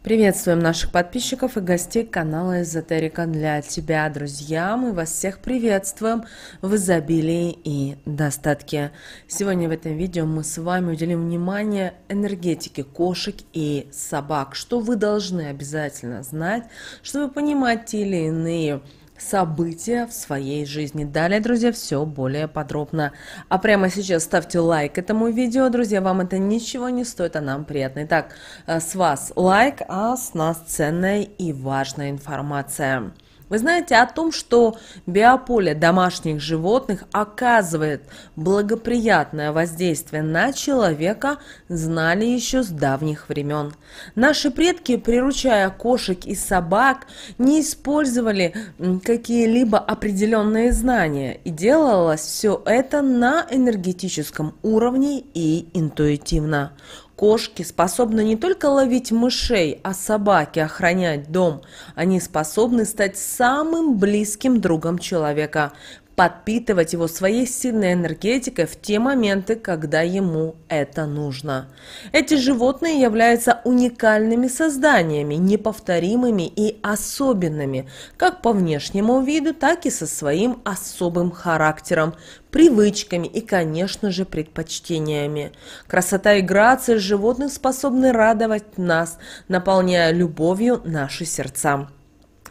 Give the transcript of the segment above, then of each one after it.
Приветствуем наших подписчиков и гостей канала Эзотерика для тебя, друзья. Мы вас всех приветствуем в изобилии и достатке. Сегодня в этом видео мы с вами уделим внимание энергетике кошек и собак. Что вы должны обязательно знать, чтобы понимать те или иные события в своей жизни. Далее, друзья, все более подробно. А прямо сейчас ставьте лайк этому видео, друзья, вам это ничего не стоит, а нам приятно. Итак, с вас лайк, а с нас ценная и важная информация. Вы знаете о том, что биополе домашних животных оказывает благоприятное воздействие на человека, знали еще с давних времен. Наши предки, приручая кошек и собак, не использовали какие-либо определенные знания, и делалось все это на энергетическом уровне и интуитивно. Кошки способны не только ловить мышей, а собаки охранять дом. Они способны стать самым близким другом человека, подпитывать его своей сильной энергетикой в те моменты, когда ему это нужно. Эти животные являются уникальными созданиями, неповторимыми и особенными, как по внешнему виду, так и со своим особым характером, привычками и, конечно же, предпочтениями. Красота и грация животных способны радовать нас, наполняя любовью наши сердца.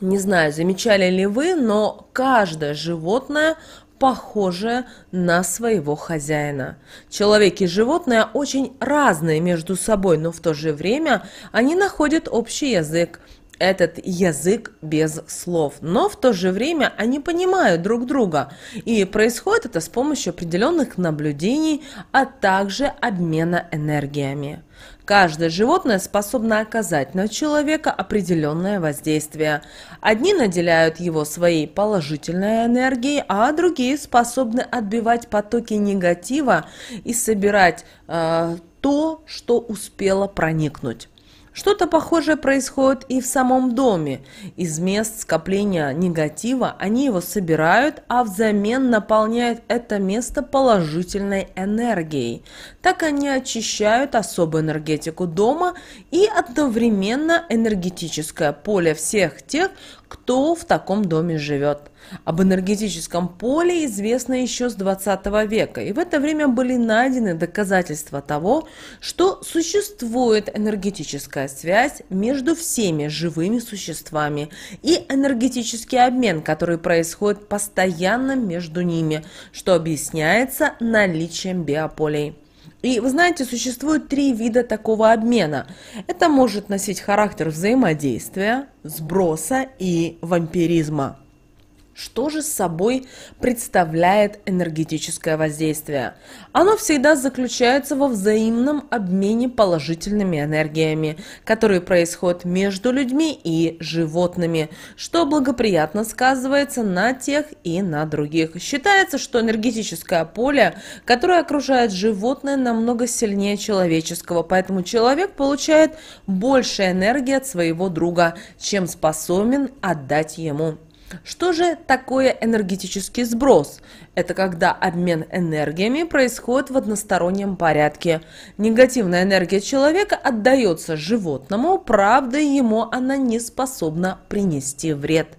Не знаю, замечали ли вы, но каждое животное похоже на своего хозяина. Человек и животное очень разные между собой, но в то же время они находят общий язык. Этот язык без слов, но в то же время они понимают друг друга, и происходит это с помощью определенных наблюдений, а также обмена энергиями. Каждое животное способно оказать на человека определенное воздействие. Одни наделяют его своей положительной энергией, а другие способны отбивать потоки негатива и собирать то, что успело проникнуть. Что-то похожее происходит и в самом доме. Из мест скопления негатива они его собирают, а взамен наполняют это место положительной энергией. Так они очищают особую энергетику дома и одновременно энергетическое поле всех тех, кто в таком доме живет. Об энергетическом поле известно еще с 20 века, и в это время были найдены доказательства того, что существует энергетическая связь между всеми живыми существами и энергетический обмен, который происходит постоянно между ними, что объясняется наличием биополей. И вы знаете, существует 3 вида такого обмена. Это может носить характер взаимодействия, сброса и вампиризма. Что же собой представляет энергетическое воздействие? Оно всегда заключается во взаимном обмене положительными энергиями, которые происходят между людьми и животными, что благоприятно сказывается на тех и на других. Считается, что энергетическое поле, которое окружает животное, намного сильнее человеческого, поэтому человек получает больше энергии от своего друга, чем способен отдать ему. Что же такое энергетический сброс? Это когда обмен энергиями происходит в одностороннем порядке. Негативная энергия человека отдается животному, правда, ему она не способна принести вред.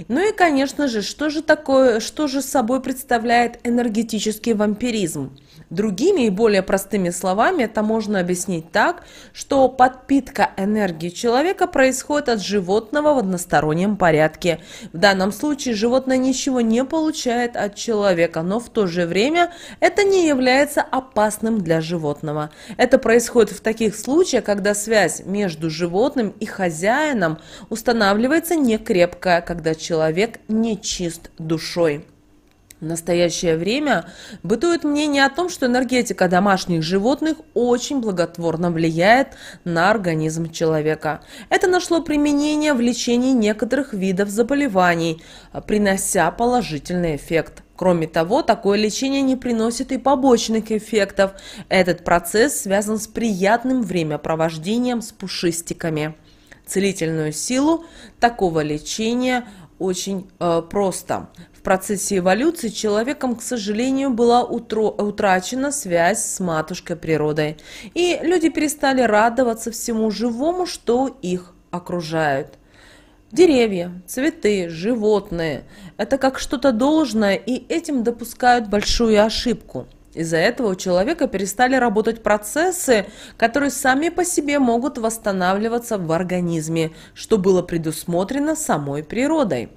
Ну и, конечно же, что же собой представляет энергетический вампиризм? Другими и более простыми словами это можно объяснить так, что подпитка энергии человека происходит от животного в одностороннем порядке. В данном случае животное ничего не получает от человека, но в то же время это не является опасным для животного. Это происходит в таких случаях, когда связь между животным и хозяином устанавливается некрепкая, когда человек не чист душой. В настоящее время бытует мнение о том, что энергетика домашних животных очень благотворно влияет на организм человека. Это нашло применение в лечении некоторых видов заболеваний, принося положительный эффект. Кроме того, такое лечение не приносит и побочных эффектов. Этот процесс связан с приятным времяпровождением с пушистиками. Целительную силу такого лечения очень просто. В процессе эволюции человеком, к сожалению, была утрачена связь с матушкой природой, и люди перестали радоваться всему живому, что их окружают. Деревья, цветы, животные – это как что-то должное, и этим допускают большую ошибку. Из-за этого у человека перестали работать процессы, которые сами по себе могут восстанавливаться в организме, что было предусмотрено самой природой.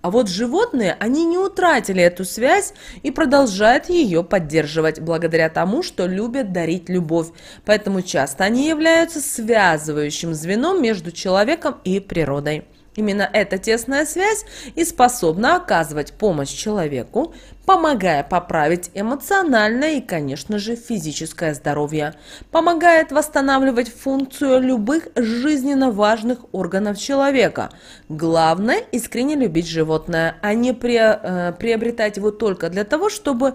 А вот животные, они не утратили эту связь и продолжают ее поддерживать, благодаря тому, что любят дарить любовь. Поэтому часто они являются связывающим звеном между человеком и природой. Именно эта тесная связь и способна оказывать помощь человеку, помогая поправить эмоциональное и, конечно же, физическое здоровье, помогает восстанавливать функцию любых жизненно важных органов человека. Главное – искренне любить животное, а не приобретать его только для того, чтобы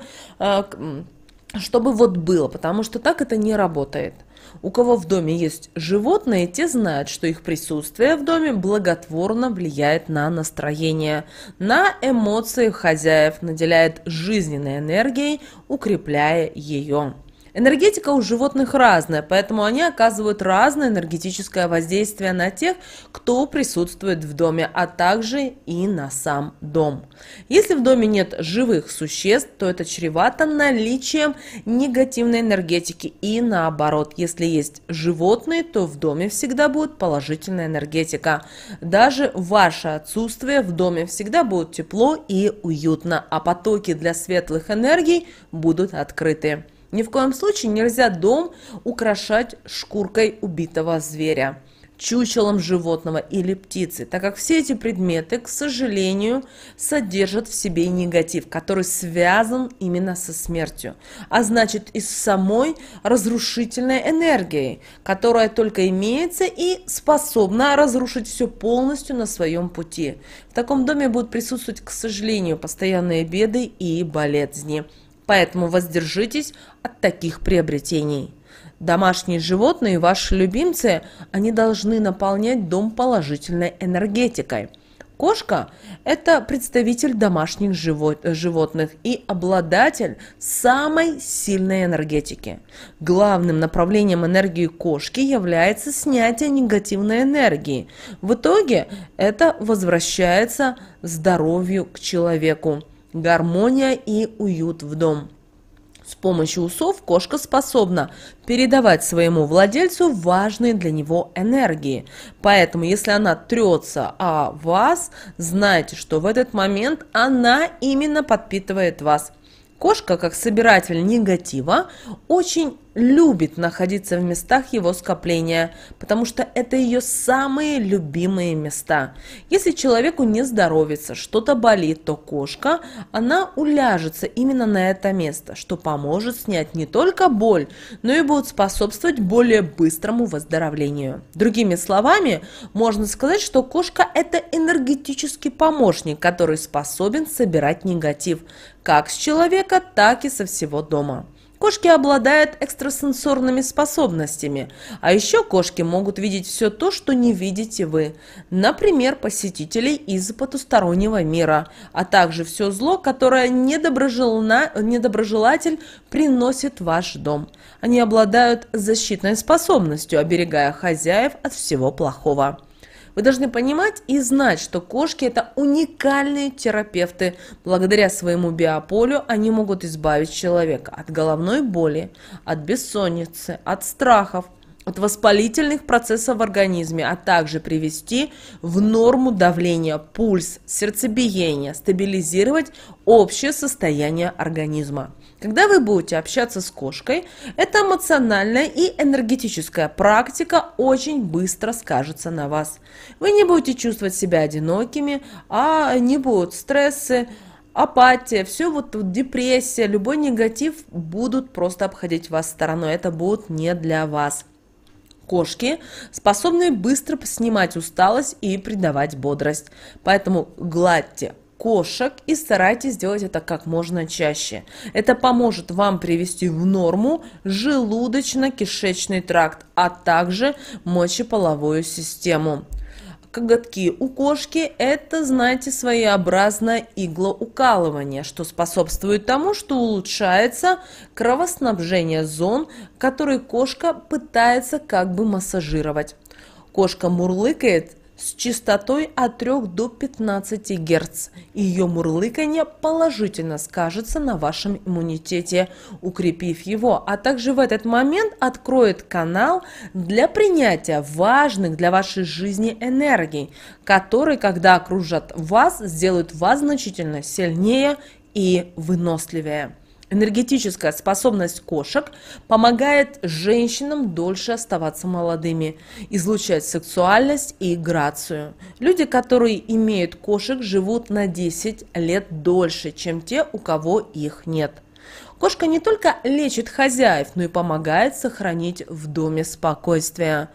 вот было, потому что так это не работает. У кого в доме есть животные, те знают, что их присутствие в доме благотворно влияет на настроение, на эмоции хозяев, наделяет жизненной энергией, укрепляя ее. Энергетика у животных разная, поэтому они оказывают разное энергетическое воздействие на тех, кто присутствует в доме, а также и на сам дом. Если в доме нет живых существ, то это чревато наличием негативной энергетики, и наоборот, если есть животные, то в доме всегда будет положительная энергетика. Даже ваше отсутствие в доме всегда будет тепло и уютно, а потоки для светлых энергий будут открыты. Ни в коем случае нельзя дом украшать шкуркой убитого зверя, чучелом животного или птицы, так как все эти предметы, к сожалению, содержат в себе негатив, который связан именно со смертью, а значит и с самой разрушительной энергией, которая только имеется и способна разрушить все полностью на своем пути. В таком доме будут присутствовать, к сожалению, постоянные беды и болезни. Поэтому воздержитесь от таких приобретений. Домашние животные, ваши любимцы, они должны наполнять дом положительной энергетикой. Кошка – это представитель домашних животных и обладатель самой сильной энергетики. Главным направлением энергии кошки является снятие негативной энергии. В итоге это возвращается здоровью к человеку. Гармония и уют в дом. С помощью усов кошка способна передавать своему владельцу важные для него энергии. Поэтому, если она трется о вас, знайте, что в этот момент она именно подпитывает вас. Кошка, как собиратель негатива, очень любит находиться в местах его скопления, потому что это ее самые любимые места. Если человеку не здоровится, что-то болит, то кошка, она уляжется именно на это место, что поможет снять не только боль, но и будет способствовать более быстрому выздоровлению. Другими словами, можно сказать, что кошка – это энергетический помощник, который способен собирать негатив как с человека, так и со всего дома. Кошки обладают экстрасенсорными способностями, а еще кошки могут видеть все то, что не видите вы, например, посетителей из потустороннего мира, а также все зло, которое недоброжелатель приносит в ваш дом. Они обладают защитной способностью, оберегая хозяев от всего плохого. Вы должны понимать и знать, что кошки – это уникальные терапевты. Благодаря своему биополю они могут избавить человека от головной боли, от бессонницы, от страхов, от воспалительных процессов в организме, а также привести в норму давление, пульс, сердцебиение, стабилизировать общее состояние организма. Когда вы будете общаться с кошкой, эта эмоциональная и энергетическая практика очень быстро скажется на вас. Вы не будете чувствовать себя одинокими, а не будут стрессы, апатия, все депрессия, любой негатив будут просто обходить вас стороной. Это будет не для вас. Кошки способны быстро снимать усталость и придавать бодрость. Поэтому гладьте кошек и старайтесь делать это как можно чаще. Это поможет вам привести в норму желудочно-кишечный тракт, а также мочеполовую систему. Коготки у кошки – это, знаете, своеобразное иглоукалывание, что способствует тому, что улучшается кровоснабжение зон, которые кошка пытается как бы массажировать. Кошка мурлыкает с частотой от 3 до 15 Гц. Ее мурлыканье положительно скажется на вашем иммунитете, укрепив его, а также в этот момент откроет канал для принятия важных для вашей жизни энергий, которые, когда окружат вас, сделают вас значительно сильнее и выносливее. Энергетическая способность кошек помогает женщинам дольше оставаться молодыми, излучать сексуальность и грацию. Люди, которые имеют кошек, живут на 10 лет дольше, чем те, у кого их нет. Кошка не только лечит хозяев, но и помогает сохранить в доме спокойствие.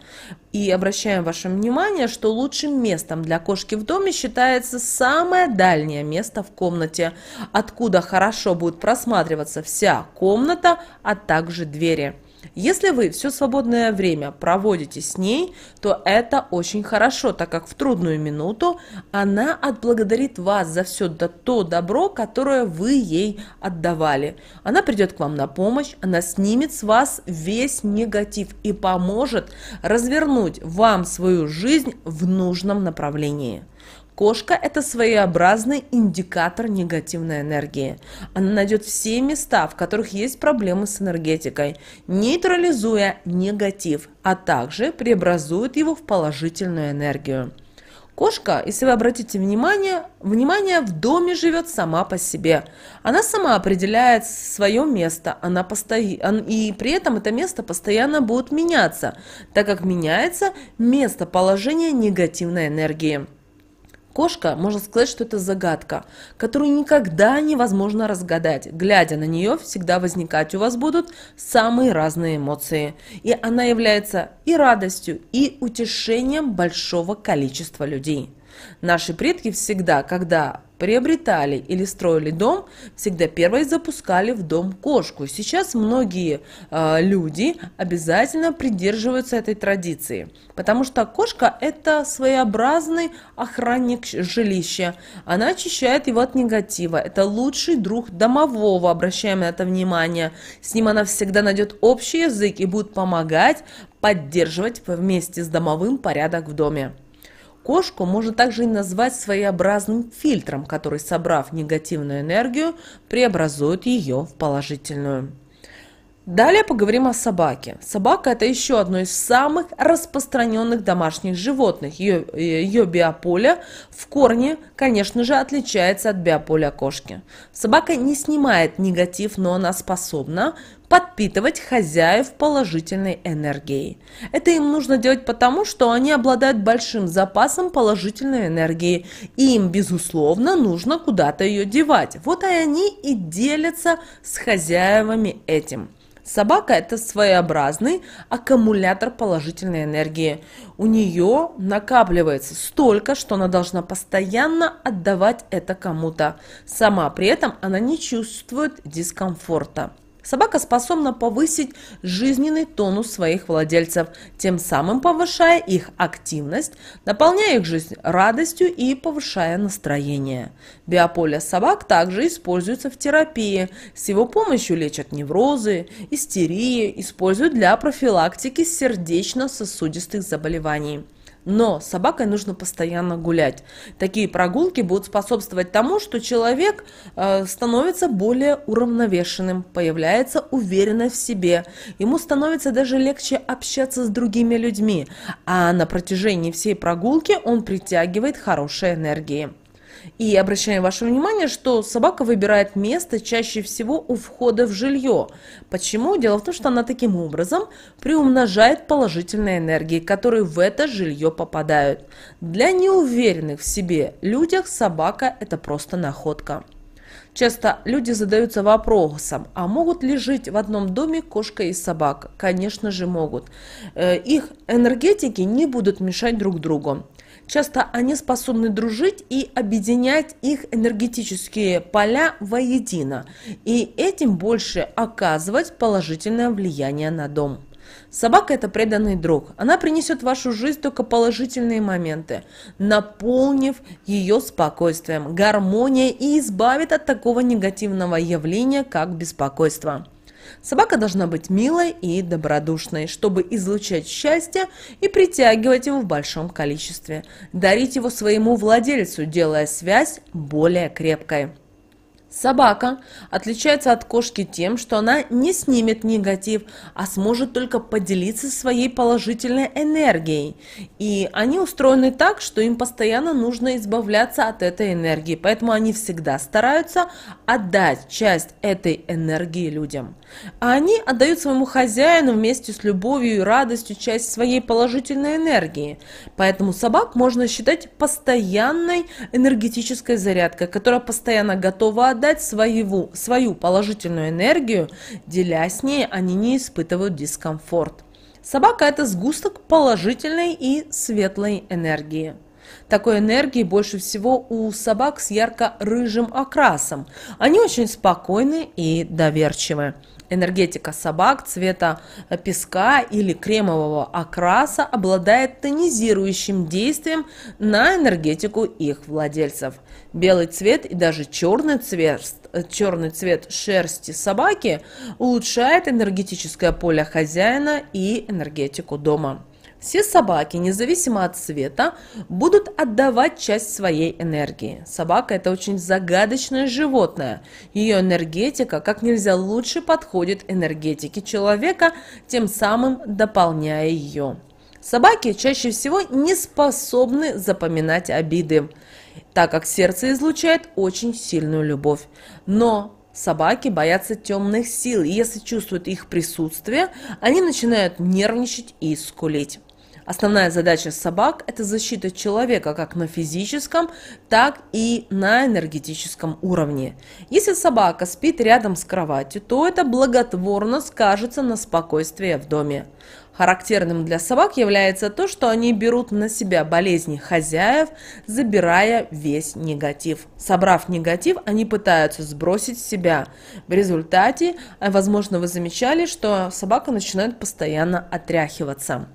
И обращаем ваше внимание, что лучшим местом для кошки в доме считается самое дальнее место в комнате, откуда хорошо будет просматриваться вся комната, а также двери. Если вы все свободное время проводите с ней, то это очень хорошо, так как в трудную минуту она отблагодарит вас за все то добро, которое вы ей отдавали. Она придет к вам на помощь, она снимет с вас весь негатив и поможет развернуть вам свою жизнь в нужном направлении. Кошка – это своеобразный индикатор негативной энергии. Она найдет все места, в которых есть проблемы с энергетикой, нейтрализуя негатив, а также преобразует его в положительную энергию. Кошка, если вы обратите внимание в доме живет сама по себе. Она сама определяет свое место, и при этом это место постоянно будет меняться, так как меняется местоположение негативной энергии. Кошка, можно сказать, что это загадка, которую никогда невозможно разгадать. Глядя на нее, всегда возникать у вас будут самые разные эмоции. И она является и радостью, и утешением большого количества людей. Наши предки всегда, когда приобретали или строили дом, всегда первой запускали в дом кошку. Сейчас многие люди обязательно придерживаются этой традиции, потому что кошка – это своеобразный охранник жилища. Она очищает его от негатива. Это лучший друг домового, обращаем на это внимание. С ним она всегда найдет общий язык и будет помогать поддерживать вместе с домовым порядок в доме. Кошку можно также и назвать своеобразным фильтром, который, собрав негативную энергию, преобразует ее в положительную. Далее поговорим о собаке. Собака – это еще одно из самых распространенных домашних животных. Ее биополе в корне, конечно же, отличается от биополя кошки. Собака не снимает негатив, но она способна подпитывать хозяев положительной энергией. Это им нужно делать потому, что они обладают большим запасом положительной энергии, и им, безусловно, нужно куда-то ее девать. Вот и они и делятся с хозяевами этим. Собака – это своеобразный аккумулятор положительной энергии. У нее накапливается столько, что она должна постоянно отдавать это кому-то. Сама при этом она не чувствует дискомфорта. Собака способна повысить жизненный тонус своих владельцев, тем самым повышая их активность, наполняя их жизнь радостью и повышая настроение. Биополе собак также используется в терапии. С его помощью лечат неврозы, истерии, используют для профилактики сердечно-сосудистых заболеваний. Но с собакой нужно постоянно гулять. Такие прогулки будут способствовать тому, что человек становится более уравновешенным, появляется уверенность в себе, ему становится даже легче общаться с другими людьми, а на протяжении всей прогулки он притягивает хорошие энергии. И обращаем ваше внимание, что собака выбирает место чаще всего у входа в жилье. Почему? Дело в том, что она таким образом приумножает положительные энергии, которые в это жилье попадают. Для неуверенных в себе людях собака – это просто находка. Часто люди задаются вопросом, а могут ли жить в одном доме кошка и собака? Конечно же могут. Их энергетики не будут мешать друг другу. Часто они способны дружить и объединять их энергетические поля воедино, и этим больше оказывать положительное влияние на дом. Собака – это преданный друг. Она принесет в вашу жизнь только положительные моменты, наполнив ее спокойствием, гармонией и избавит от такого негативного явления, как беспокойство. Собака должна быть милой и добродушной, чтобы излучать счастье и притягивать его в большом количестве, дарить его своему владельцу, делая связь более крепкой. Собака отличается от кошки тем, что она не снимет негатив, а сможет только поделиться своей положительной энергией. И они устроены так, что им постоянно нужно избавляться от этой энергии, поэтому они всегда стараются отдать часть этой энергии людям. А они отдают своему хозяину вместе с любовью и радостью часть своей положительной энергии. Поэтому собак можно считать постоянной энергетической зарядкой, которая постоянно готова отдать свою положительную энергию, делясь с ней, они не испытывают дискомфорт. Собака – это сгусток положительной и светлой энергии. Такой энергии больше всего у собак с ярко-рыжим окрасом. Они очень спокойны и доверчивы. Энергетика собак цвета песка или кремового окраса обладает тонизирующим действием на энергетику их владельцев. Белый цвет и даже черный цвет шерсти собаки улучшает энергетическое поле хозяина и энергетику дома. Все собаки, независимо от цвета, будут отдавать часть своей энергии. Собака – это очень загадочное животное. Ее энергетика как нельзя лучше подходит энергетике человека, тем самым дополняя ее. Собаки чаще всего не способны запоминать обиды, так как сердце излучает очень сильную любовь. Но собаки боятся темных сил, и если чувствуют их присутствие, они начинают нервничать и скулить. Основная задача собак – это защита человека как на физическом, так и на энергетическом уровне. Если собака спит рядом с кроватью, то это благотворно скажется на спокойствии в доме. Характерным для собак является то, что они берут на себя болезни хозяев, забирая весь негатив. Собрав негатив, они пытаются сбросить с себя. В результате, возможно, вы замечали, что собака начинает постоянно отряхиваться.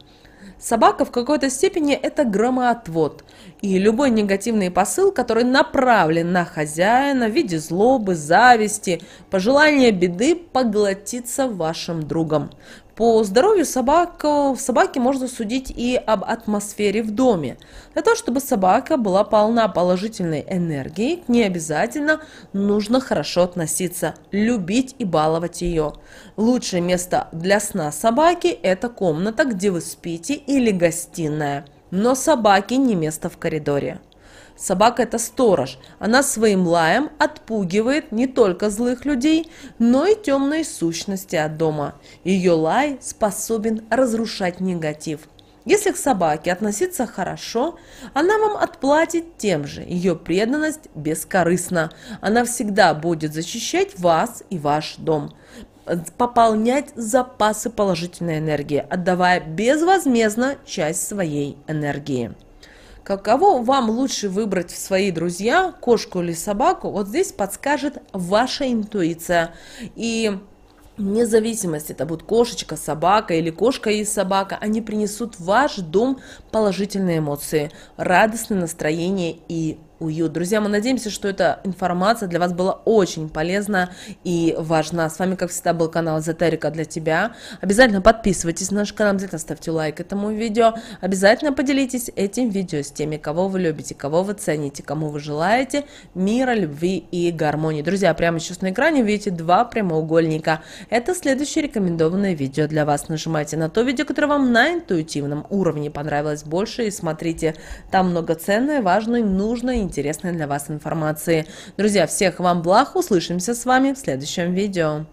Собака в какой-то степени это громоотвод, и любой негативный посыл, который направлен на хозяина в виде злобы, зависти, пожелания беды, поглотится вашим другом. По здоровью собаки можно судить и об атмосфере в доме. Для того, чтобы собака была полна положительной энергией, к ней обязательно нужно хорошо относиться, любить и баловать ее. Лучшее место для сна собаки – это комната, где вы спите, или гостиная. Но собаке не место в коридоре. Собака – это сторож. Она своим лаем отпугивает не только злых людей, но и темные сущности от дома. Ее лай способен разрушать негатив. Если к собаке относиться хорошо, она вам отплатит тем же. Ее преданность бескорыстна. Она всегда будет защищать вас и ваш дом, пополнять запасы положительной энергии, отдавая безвозмездно часть своей энергии. Каково вам лучше выбрать в свои друзья, кошку или собаку, вот здесь подскажет ваша интуиция. И вне зависимости, это будет кошечка, собака или кошка и собака, они принесут в ваш дом положительные эмоции, радостное настроение и уют. Друзья, мы надеемся, что эта информация для вас была очень полезна и важна. С вами, как всегда, был канал Эзотерика для тебя. Обязательно подписывайтесь на наш канал, обязательно ставьте лайк этому видео. Обязательно поделитесь этим видео с теми, кого вы любите, кого вы цените, кому вы желаете мира, любви и гармонии. Друзья, прямо сейчас на экране видите два прямоугольника. Это следующее рекомендованное видео для вас. Нажимайте на то видео, которое вам на интуитивном уровне понравилось больше, и смотрите. Там много ценной, важной, нужной, интересной для вас информации. Друзья, всех вам благ, услышимся с вами в следующем видео.